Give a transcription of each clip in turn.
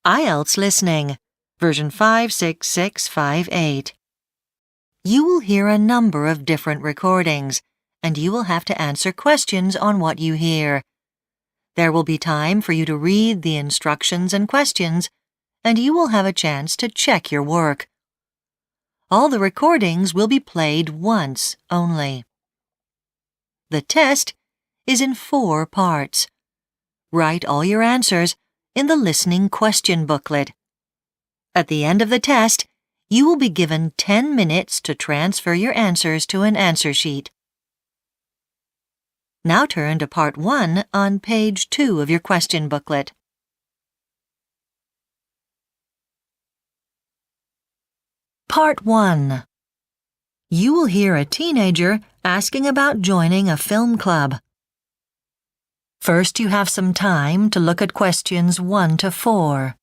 Ielts Listening, version 56658. You will hear a number of different recordings, and you will have to answer questions on what you hear. There will be time for you to read the instructions and questions, and you will have a chance to check your work. All the recordings will be played once only. The test is in 4 parts. Write all your answers in the listening question booklet. At the end of the test, you will be given 10 minutes to transfer your answers to an answer sheet. Now turn to Part 1 on page 2 of your question booklet. Part 1. You will hear a teenager asking about joining a film club. First, you have some time to look at questions 1 to 4.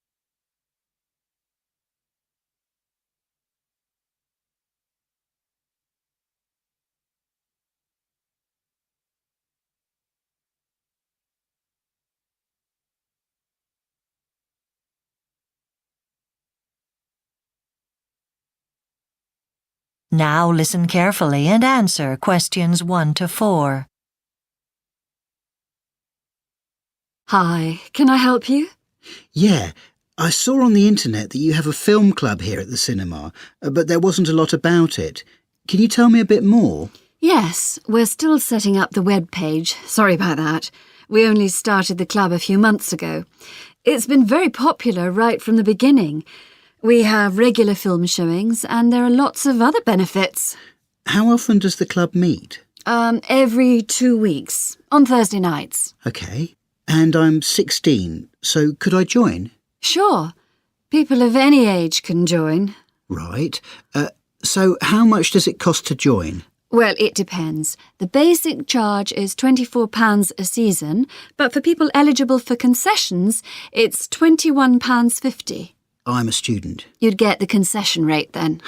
Now listen carefully and answer questions 1 to 4. Hi, can I help you? Yeah, I saw on the internet that you have a film club here at the cinema, but there wasn't a lot about it. Can you tell me a bit more? Yes, we're still setting up the web page. Sorry about that. We only started the club a few months ago. It's been very popular right from the beginning. We have regular film showings and there are lots of other benefits. How often does the club meet? Every 2 weeks, on Thursday nights. OK. And I'm 16, so could I join? Sure. People of any age can join. Right. So how much does it cost to join? Well, it depends. The basic charge is £24 a season, but for people eligible for concessions, it's £21.50. I'm a student. You'd get the concession rate then.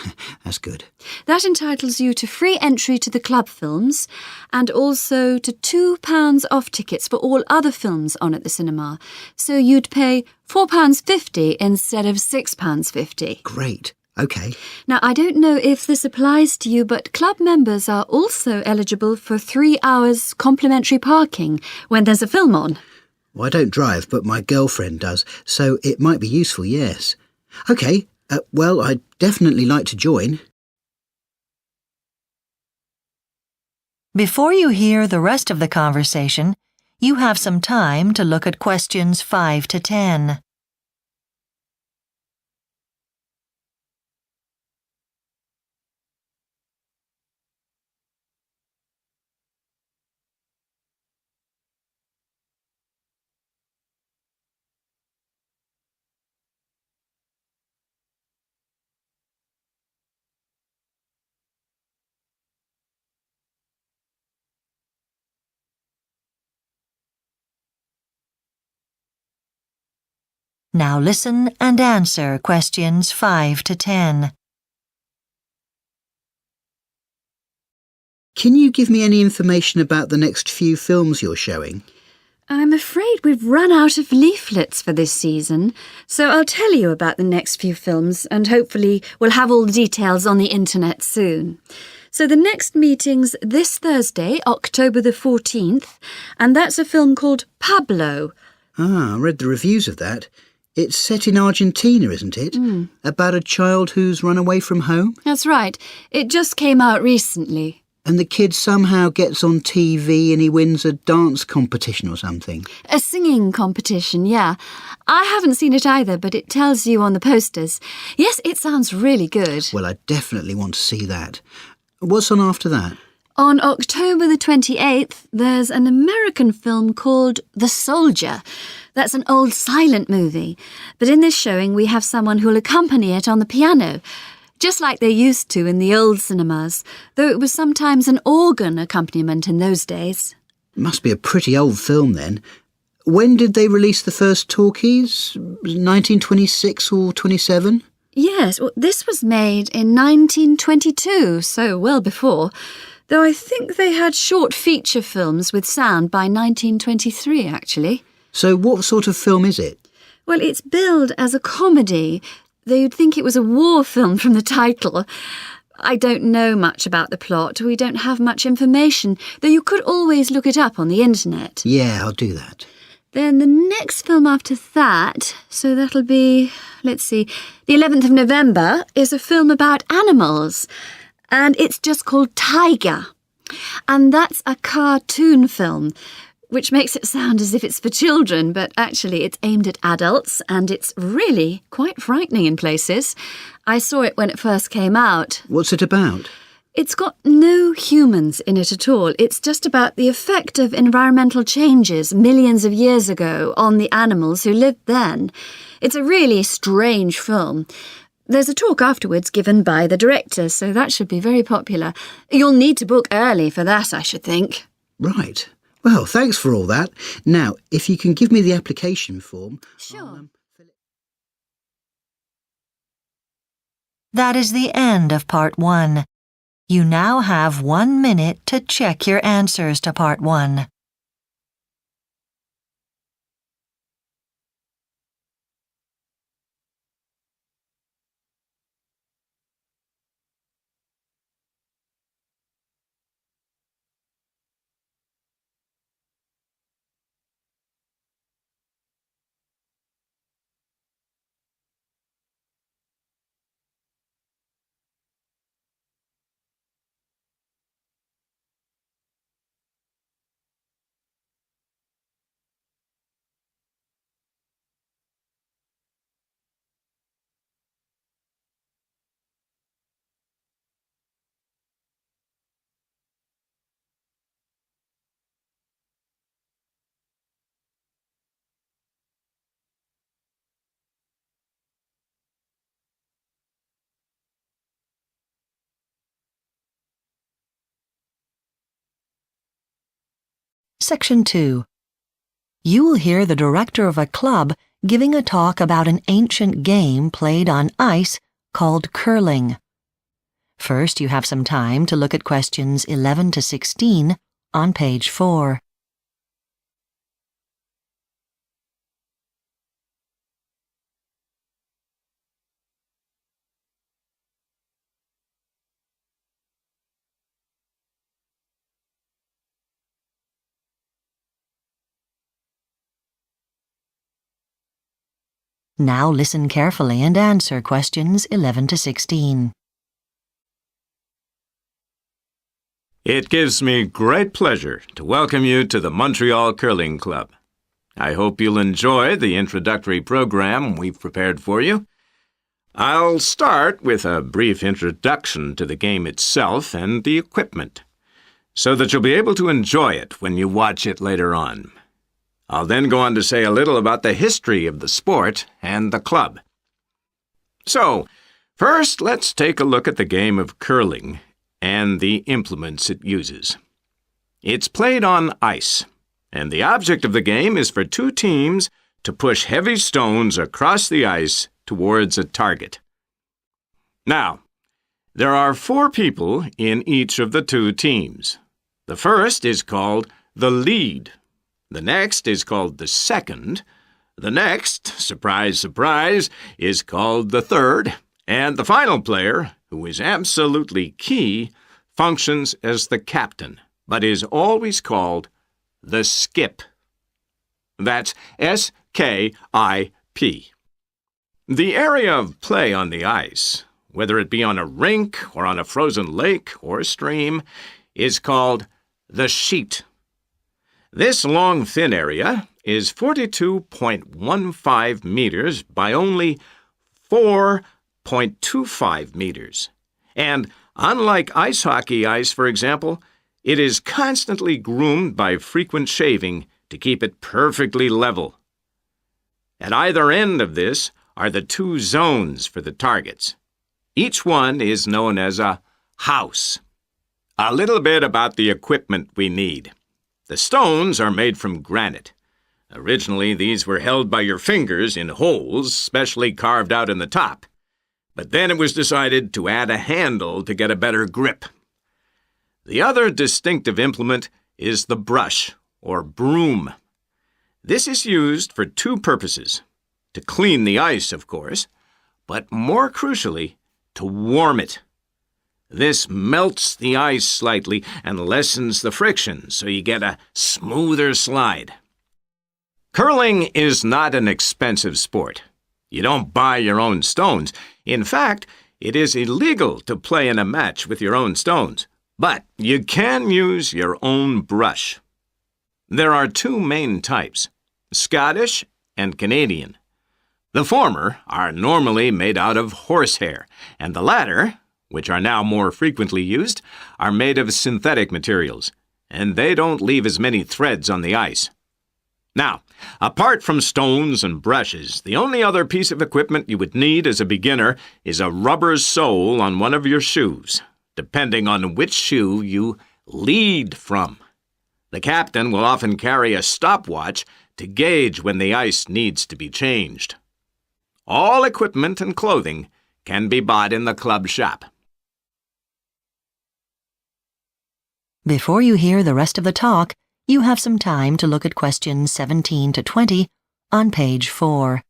That's good. That entitles you to free entry to the club films and also to £2 off tickets for all other films on at the cinema. So you'd pay £4.50 instead of £6.50. Great. OK. Now, I don't know if this applies to you, but club members are also eligible for 3 hours complimentary parking when there's a film on. Well, I don't drive, but my girlfriend does, so it might be useful, yes. OK, well, I'd definitely like to join. Before you hear the rest of the conversation, you have some time to look at questions 5 to 10. Now listen and answer questions 5 to 10. Can you give me any information about the next few films you're showing? I'm afraid we've run out of leaflets for this season, so I'll tell you about the next few films and hopefully we'll have all the details on the internet soon. So the next meeting's this Thursday, October the 14th, and that's a film called Pablo. I read the reviews of that. It's set in Argentina, isn't it? About a child who's run away from home? That's right. It just came out recently. And the kid somehow gets on TV and he wins a dance competition or something. A singing competition, yeah. I haven't seen it either, but it tells you on the posters. Yes, it sounds really good. Well, I definitely want to see that. What's on after that? On October the 28th, there's an American film called The Soldier. That's an old silent movie. But in this showing, we have someone who'll accompany it on the piano, just like they used to in the old cinemas, though it was sometimes an organ accompaniment in those days. It must be a pretty old film then. When did they release the first talkies? 1926 or 27? Yes, well, this was made in 1922, so well before. Though I think they had short feature films with sound by 1923, actually. So what sort of film is it? Well, it's billed as a comedy, though you'd think it was a war film from the title. I don't know much about the plot. We don't have much information, though you could always look it up on the internet. Yeah, I'll do that. Then the next film after that, so that'll be, let's see, the 11th of November, is a film about animals. And it's just called Tiger. And that's a cartoon film, which makes it sound as if it's for children, but actually it's aimed at adults, and it's really quite frightening in places. I saw it when it first came out. What's it about? It's got no humans in it at all. It's just about the effect of environmental changes millions of years ago on the animals who lived then. It's a really strange film. There's a talk afterwards given by the director, so that should be very popular. You'll need to book early for that, I should think. Right. Well, thanks for all that. Now, if you can give me the application form... Sure. That is the end of Part 1. You now have 1 minute to check your answers to Part 1. Section 2. You will hear the director of a club giving a talk about an ancient game played on ice called curling. First, you have some time to look at questions 11 to 16 on page 4. Now listen carefully and answer questions 11 to 16. It gives me great pleasure to welcome you to the Montreal Curling Club. I hope you'll enjoy the introductory program we've prepared for you. I'll start with a brief introduction to the game itself and the equipment, so that you'll be able to enjoy it when you watch it later on. I'll then go on to say a little about the history of the sport and the club. So, first, let's take a look at the game of curling and the implements it uses. It's played on ice, and the object of the game is for two teams to push heavy stones across the ice towards a target. Now, there are 4 people in each of the 2 teams. The first is called the lead. The next is called the second. The next, surprise, surprise, is called the third. And the final player, who is absolutely key, functions as the captain, but is always called the skip. That's S-K-I-P. The area of play on the ice, whether it be on a rink or on a frozen lake or stream, is called the sheet. This long, thin area is 42.15 meters by only 4.25 meters. And unlike ice hockey ice, for example, it is constantly groomed by frequent shaving to keep it perfectly level. At either end of this are the 2 zones for the targets. Each one is known as a house. A little bit about the equipment we need. The stones are made from granite. Originally, these were held by your fingers in holes specially carved out in the top. But then it was decided to add a handle to get a better grip. The other distinctive implement is the brush, or broom. This is used for 2 purposes. to clean the ice, of course, but more crucially, to warm it. This melts the ice slightly and lessens the friction, so you get a smoother slide. Curling is not an expensive sport. You don't buy your own stones. In fact, it is illegal to play in a match with your own stones, but you can use your own brush. There are two main types, Scottish and Canadian. The former are normally made out of horsehair, and the latter, which are now more frequently used, are made of synthetic materials, and they don't leave as many threads on the ice. Now, apart from stones and brushes, the only other piece of equipment you would need as a beginner is a rubber sole on one of your shoes, depending on which shoe you lead from. The captain will often carry a stopwatch to gauge when the ice needs to be changed. All equipment and clothing can be bought in the club shop. Before you hear the rest of the talk, you have some time to look at questions 17 to 20 on page 4.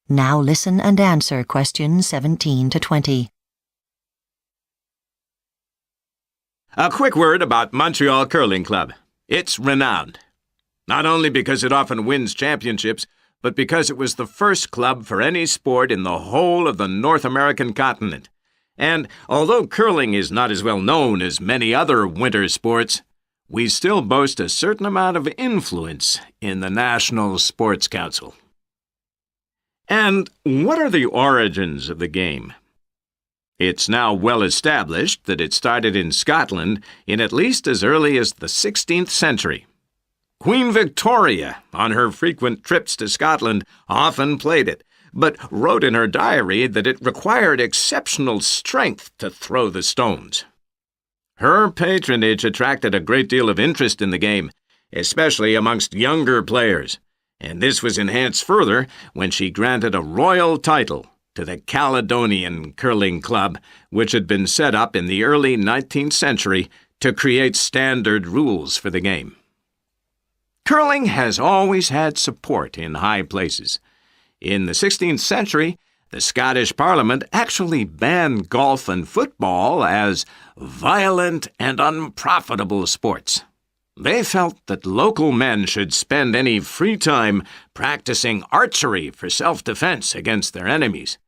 Now listen and answer questions 17 to 20. A quick word about Montreal Curling Club. It's renowned, not only because it often wins championships, but because it was the first club for any sport in the whole of the North American continent. And although curling is not as well known as many other winter sports, we still boast a certain amount of influence in the National Sports Council. And what are the origins of the game? It's now well established that it started in Scotland in at least as early as the 16th century. Queen Victoria, on her frequent trips to Scotland, often played it, but wrote in her diary that it required exceptional strength to throw the stones. Her patronage attracted a great deal of interest in the game, especially amongst younger players, and this was enhanced further when she granted a royal title to the Caledonian Curling Club, which had been set up in the early 19th century to create standard rules for the game. Curling has always had support in high places. In the 16th century, the Scottish Parliament actually banned golf and football as violent and unprofitable sports. They felt that local men should spend any free time practicing archery for self-defense against their enemies.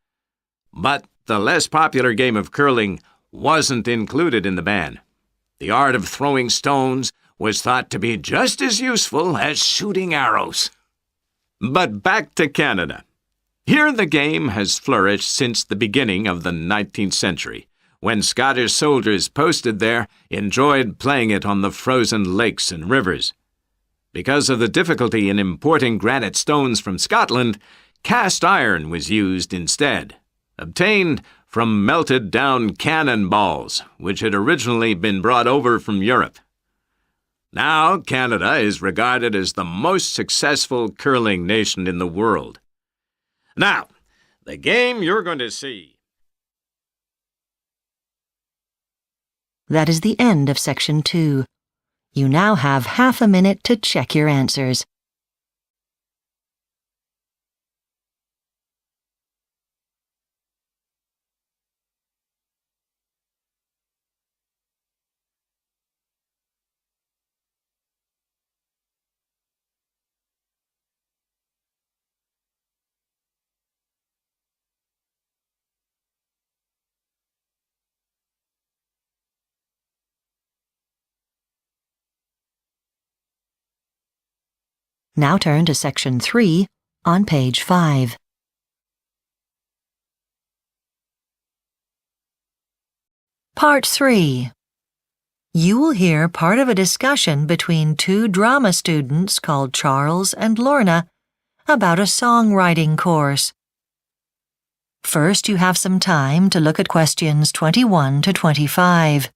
But the less popular game of curling wasn't included in the ban. The art of throwing stones was thought to be just as useful as shooting arrows. But back to Canada. Here the game has flourished since the beginning of the 19th century, when Scottish soldiers posted there enjoyed playing it on the frozen lakes and rivers. Because of the difficulty in importing granite stones from Scotland, cast iron was used instead, obtained from melted down cannonballs, which had originally been brought over from Europe. Now Canada is regarded as the most successful curling nation in the world. Now, the game you're going to see. That is the end of section 2. You now have half a minute to check your answers. Now turn to section 3 on page 5. Part 3. You will hear part of a discussion between two drama students called Charles and Lorna about a songwriting course. First, you have some time to look at questions 21 to 25.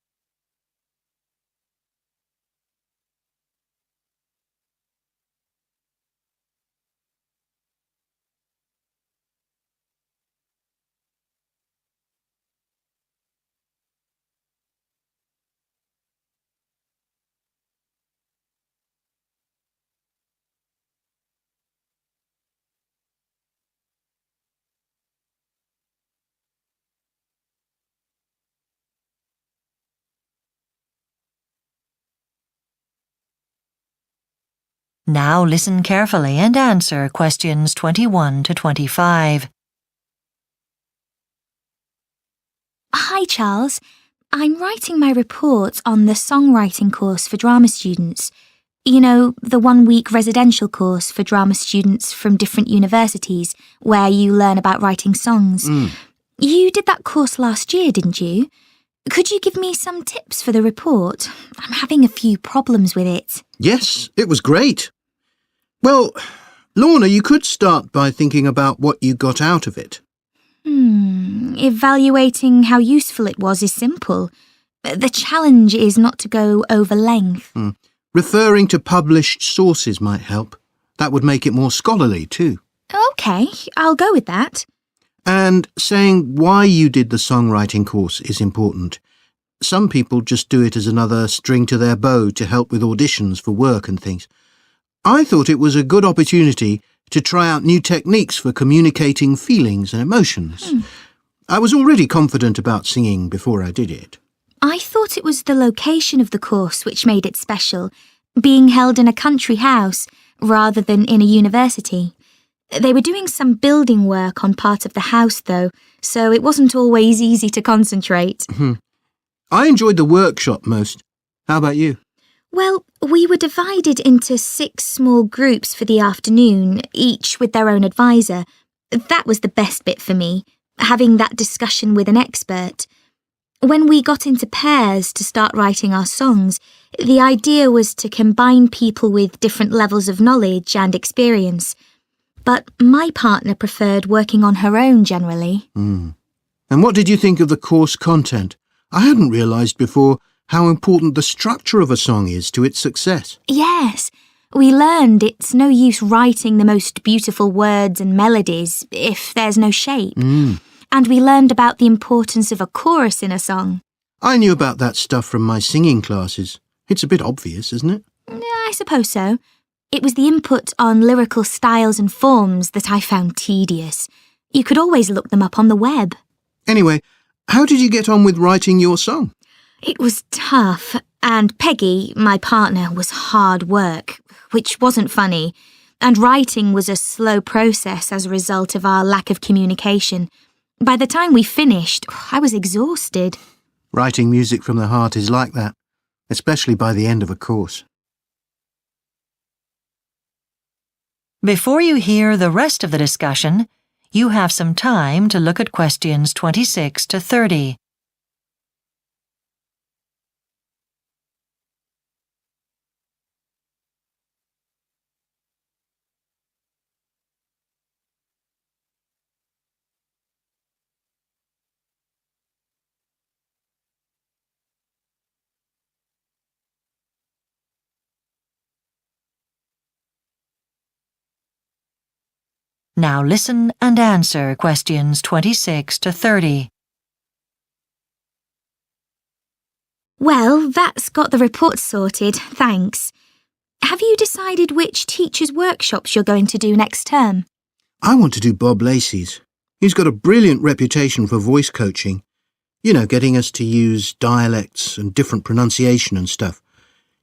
Now listen carefully and answer questions 21 to 25. Hi, Charles. I'm writing my report on the songwriting course for drama students. You know, the 1-week residential course for drama students from different universities where you learn about writing songs. You did that course last year, didn't you? Could you give me some tips for the report? I'm having a few problems with it. Yes, it was great. Well, Lorna, you could start by thinking about what you got out of it. Evaluating how useful it was is simple. The challenge is not to go over length. Referring to published sources might help. That would make it more scholarly too. OK, I'll go with that. And saying why you did the songwriting course is important. Some people just do it as another string to their bow to help with auditions for work and things. I thought it was a good opportunity to try out new techniques for communicating feelings and emotions. I was already confident about singing before I did it. I thought it was the location of the course which made it special, being held in a country house rather than in a university. They were doing some building work on part of the house, though, so it wasn't always easy to concentrate. I enjoyed the workshop most. How about you? Well, we were divided into 6 small groups for the afternoon, each with their own advisor. That was the best bit for me, having that discussion with an expert. When we got into pairs to start writing our songs, the idea was to combine people with different levels of knowledge and experience. But my partner preferred working on her own generally. And what did you think of the course content? I hadn't realised before how important the structure of a song is to its success. Yes, we learned it's no use writing the most beautiful words and melodies if there's no shape. And we learned about the importance of a chorus in a song. I knew about that stuff from my singing classes. It's a bit obvious, isn't it? I suppose so. It was the input on lyrical styles and forms that I found tedious. You could always look them up on the web. Anyway, how did you get on with writing your song? It was tough, and Peggy, my partner, was hard work, which wasn't funny, and writing was a slow process as a result of our lack of communication. By the time we finished, I was exhausted. Writing music from the heart is like that, especially by the end of a course. Before you hear the rest of the discussion, you have some time to look at questions 26 to 30. Now listen and answer questions 26 to 30. Well, that's got the report sorted, thanks. Have you decided which teachers' workshops you're going to do next term? I want to do Bob Lacey's. He's got a brilliant reputation for voice coaching. You know, getting us to use dialects and different pronunciation and stuff.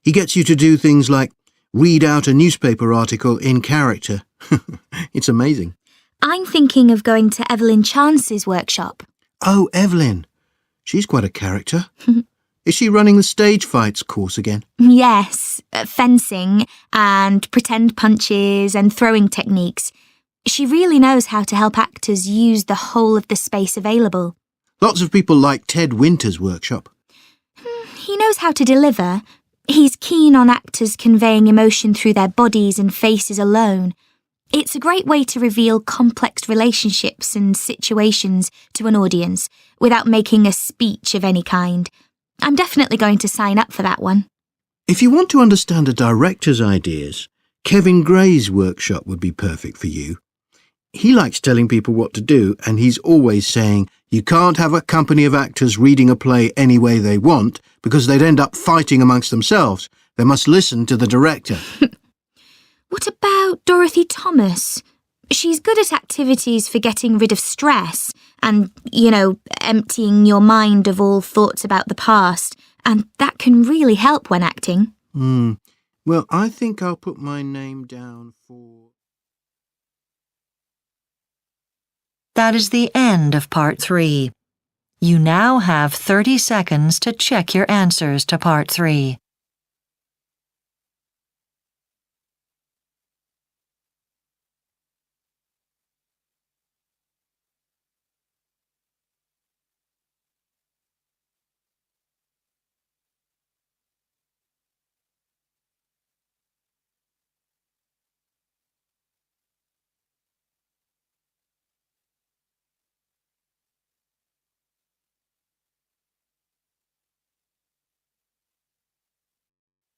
He gets you to do things like read out a newspaper article in character. It's amazing. I'm thinking of going to Evelyn Chance's workshop. Oh, Evelyn. She's quite a character. Is she running the stage fights course again? Yes, fencing and pretend punches and throwing techniques. She really knows how to help actors use the whole of the space available. Lots of people like Ted Winter's workshop. He knows how to deliver. He's keen on actors conveying emotion through their bodies and faces alone. It's a great way to reveal complex relationships and situations to an audience without making a speech of any kind. I'm definitely going to sign up for that one. If you want to understand a director's ideas, Kevin Gray's workshop would be perfect for you. He likes telling people what to do, and he's always saying you can't have a company of actors reading a play any way they want because they'd end up fighting amongst themselves. They must listen to the director. What about Dorothy Thomas? She's good at activities for getting rid of stress and, emptying your mind of all thoughts about the past, and that can really help when acting. Well, I think I'll put my name down for... That is the end of Part 3. You now have 30 seconds to check your answers to Part 3.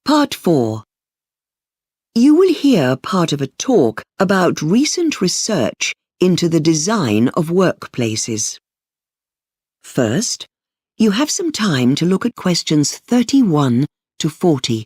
Part 4. You will hear part of a talk about recent research into the design of workplaces. First, you have some time to look at questions 31 to 40.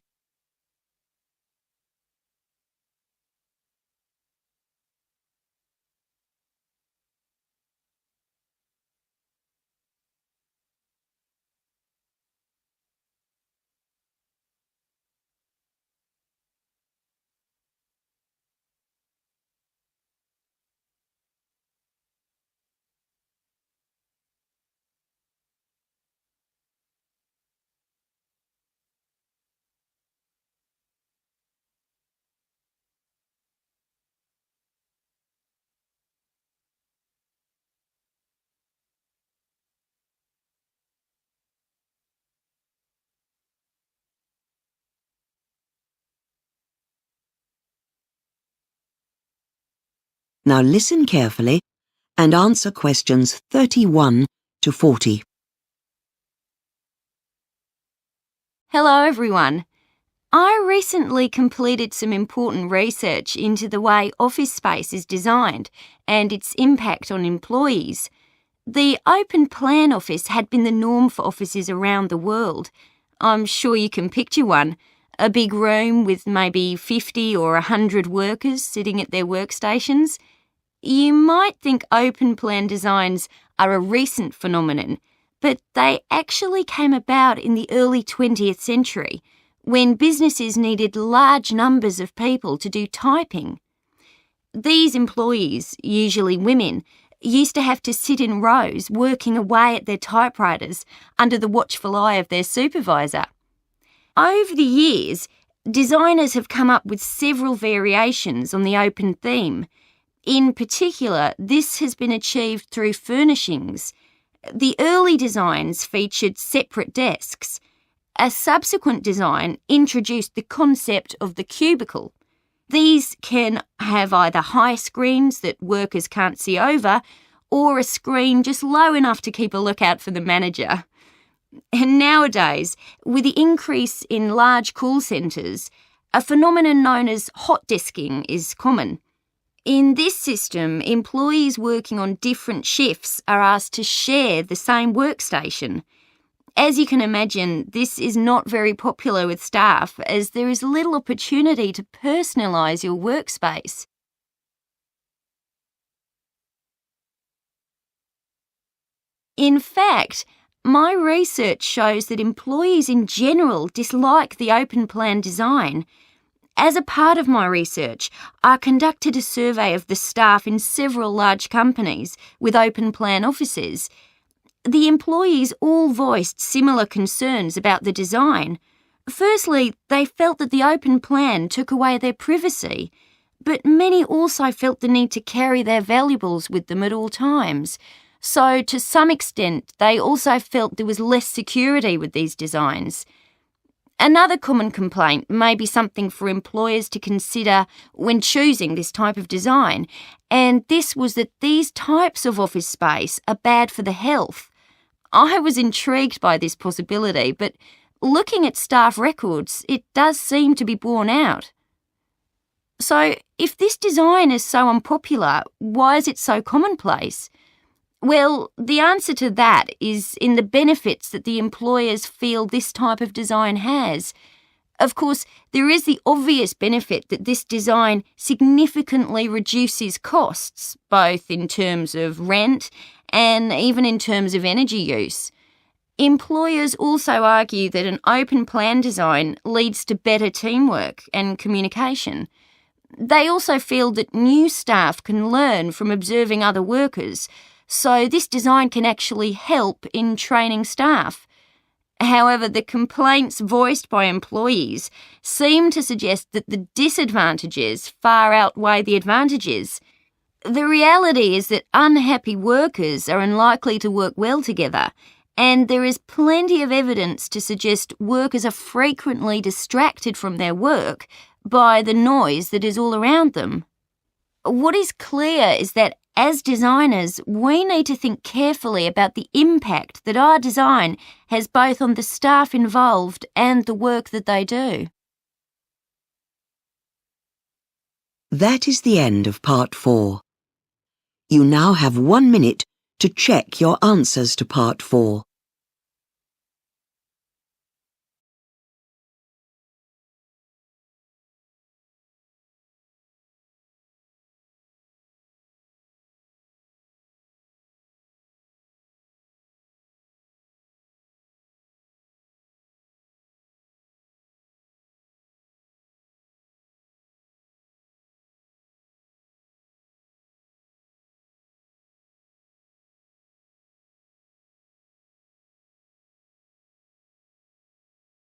Now listen carefully and answer questions 31 to 40. Hello everyone. I recently completed some important research into the way office space is designed and its impact on employees. The open plan office had been the norm for offices around the world. I'm sure you can picture one. A big room with maybe 50 or 100 workers sitting at their workstations. You might think open plan designs are a recent phenomenon, but they actually came about in the early 20th century, when businesses needed large numbers of people to do typing. These employees, usually women, used to have to sit in rows working away at their typewriters under the watchful eye of their supervisor. Over the years, designers have come up with several variations on the open theme. In particular, this has been achieved through furnishings. The early designs featured separate desks. A subsequent design introduced the concept of the cubicle. These can have either high screens that workers can't see over, or a screen just low enough to keep a lookout for the manager. And nowadays, with the increase in large call centres, a phenomenon known as hot desking is common. In this system, employees working on different shifts are asked to share the same workstation. As you can imagine, this is not very popular with staff as there is little opportunity to personalise your workspace. In fact, my research shows that employees in general dislike the open plan design. As a part of my research, I conducted a survey of the staff in several large companies with open plan offices. The employees all voiced similar concerns about the design. Firstly, they felt that the open plan took away their privacy, but many also felt the need to carry their valuables with them at all times. So, to some extent, they also felt there was less security with these designs. Another common complaint may be something for employers to consider when choosing this type of design, and this was that these types of office space are bad for the health. I was intrigued by this possibility, but looking at staff records, it does seem to be borne out. So, if this design is so unpopular, why is it so commonplace? Well, the answer to that is in the benefits that the employers feel this type of design has. Of course, there is the obvious benefit that this design significantly reduces costs, both in terms of rent and even in terms of energy use. Employers also argue that an open plan design leads to better teamwork and communication. They also feel that new staff can learn from observing other workers, so this design can actually help in training staff. However, the complaints voiced by employees seem to suggest that the disadvantages far outweigh the advantages. The reality is that unhappy workers are unlikely to work well together, and there is plenty of evidence to suggest workers are frequently distracted from their work by the noise that is all around them. What is clear is that as designers, we need to think carefully about the impact that our design has both on the staff involved and the work that they do. That is the end of part 4. You now have 1 minute to check your answers to part 4.